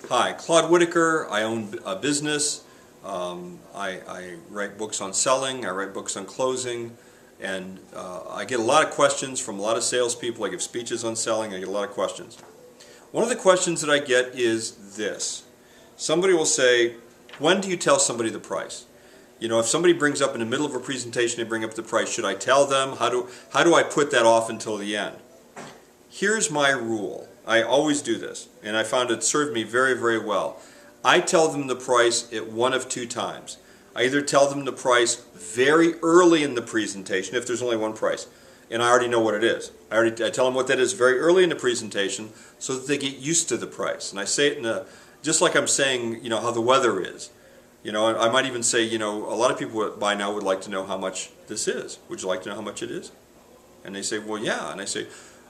Hi, Claude Whitacre. I own a business. I write books on selling, I write books on closing, and I get a lot of questions from a lot of salespeople. I give speeches on selling, I get a lot of questions. One of the questions that I get is this. Somebody will say, when do you tell somebody the price? You know, if somebody brings up in the middle of a presentation, they bring up the price, should I tell them? How do I put that off until the end? Here's my rule. I always do this, and I found it served me very, very well. I tell them the price at one of two times. I either tell them the price very early in the presentation, if there's only one price, and I already know what it is. I tell them what that is very early in the presentation so that they get used to the price. And I say it just like I'm saying, you know, how the weather is. You know, I might even say, you know, a lot of people by now would like to know how much this is. Would you like to know how much it is? And they say, well, yeah. And I say,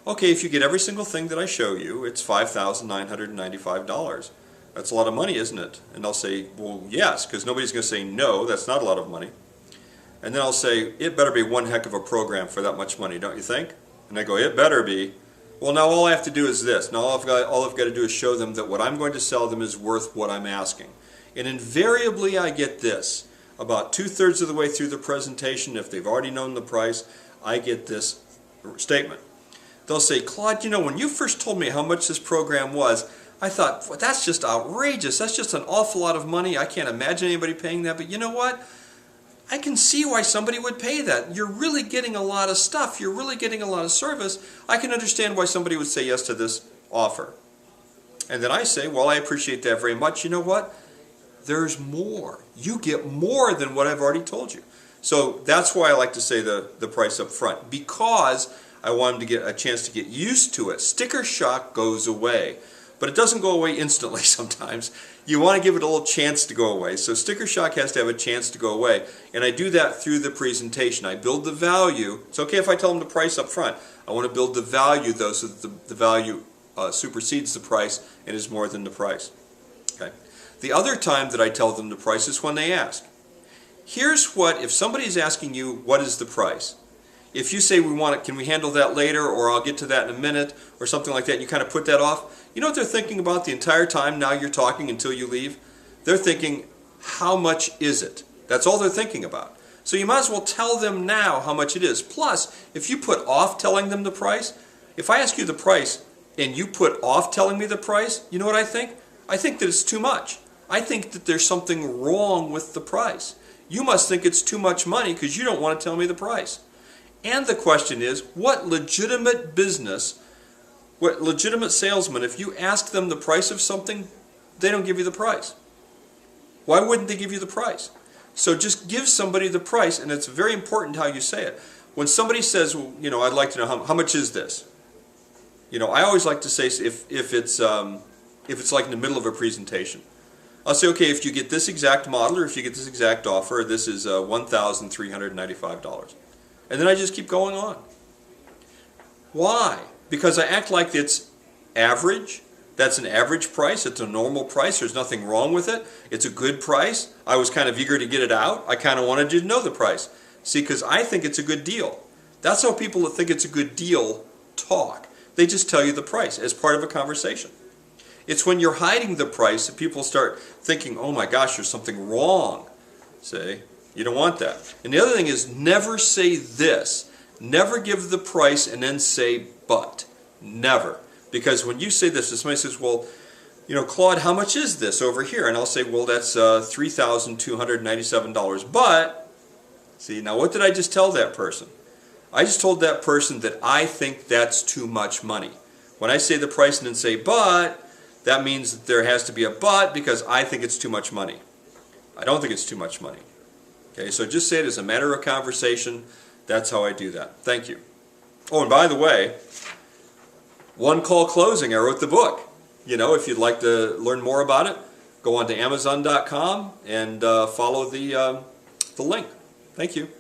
okay, if you get every single thing that I show you, it's $5,995. That's a lot of money, isn't it? And they'll say, well, yes, because nobody's going to say, no, that's not a lot of money. And then I'll say, it better be one heck of a program for that much money, don't you think? And they go, it better be. Well, now all I have to do is this. Now all I've got to do is show them that what I'm going to sell them is worth what I'm asking. And invariably I get this. About 2/3 of the way through the presentation, if they've already known the price, I get this statement. They'll say, Claude, you know, when you first told me how much this program was, I thought, well, that's just outrageous. That's just an awful lot of money. I can't imagine anybody paying that. But you know what? I can see why somebody would pay that. You're really getting a lot of stuff. You're really getting a lot of service. I can understand why somebody would say yes to this offer. And then I say, well, I appreciate that very much. You know what? There's more. You get more than what I've already told you. So that's why I like to say the price up front, because I want them to get a chance to get used to it. Sticker shock goes away, but it doesn't go away instantly sometimes. You want to give it a little chance to go away. So sticker shock has to have a chance to go away, and I do that through the presentation. I build the value. It's okay if I tell them the price up front. I want to build the value, though, so that the value supersedes the price and is more than the price. Okay. The other time that I tell them the price is when they ask. Here's what, if somebody's asking you, what is the price? If you say, can we handle that later, or I'll get to that in a minute, or something like that, and you kind of put that off, you know what they're thinking about the entire time now you're talking until you leave? They're thinking, how much is it? That's all they're thinking about. So you might as well tell them now how much it is. Plus, if you put off telling them the price, if I ask you the price and you put off telling me the price, you know what I think? I think that it's too much. I think that there's something wrong with the price. You must think it's too much money because you don't want to tell me the price. And the question is, what legitimate business, what legitimate salesman, if you ask them the price of something, they don't give you the price? Why wouldn't they give you the price? So just give somebody the price, and it's very important how you say it. When somebody says, well, you know, I'd like to know how much is this? You know, I always like to say if it's like in the middle of a presentation. I'll say, okay, if you get this exact model, or if you get this exact offer, this is $1,395. And then I just keep going on. Why? Because I act like it's average. That's an average price. It's a normal price. There's nothing wrong with it. It's a good price. I was kind of eager to get it out. I kind of wanted you to know the price. See, because I think it's a good deal. That's how people that think it's a good deal talk. They just tell you the price as part of a conversation. It's when you're hiding the price that people start thinking, oh my gosh, there's something wrong. See? You don't want that. And the other thing is, never say this. Never give the price and then say but. Never. Because when you say this, if somebody says, well, you know, Claude, how much is this over here? And I'll say, well, that's $3,297. But, see, now what did I just tell that person? I just told that person that I think that's too much money. When I say the price and then say but, that means that there has to be a but because I think it's too much money. I don't think it's too much money. Okay, so just say it as a matter of conversation. That's how I do that. Thank you. Oh, and by the way, One Call Closing, I wrote the book. You know, if you'd like to learn more about it, go on to Amazon.com and follow the link. Thank you.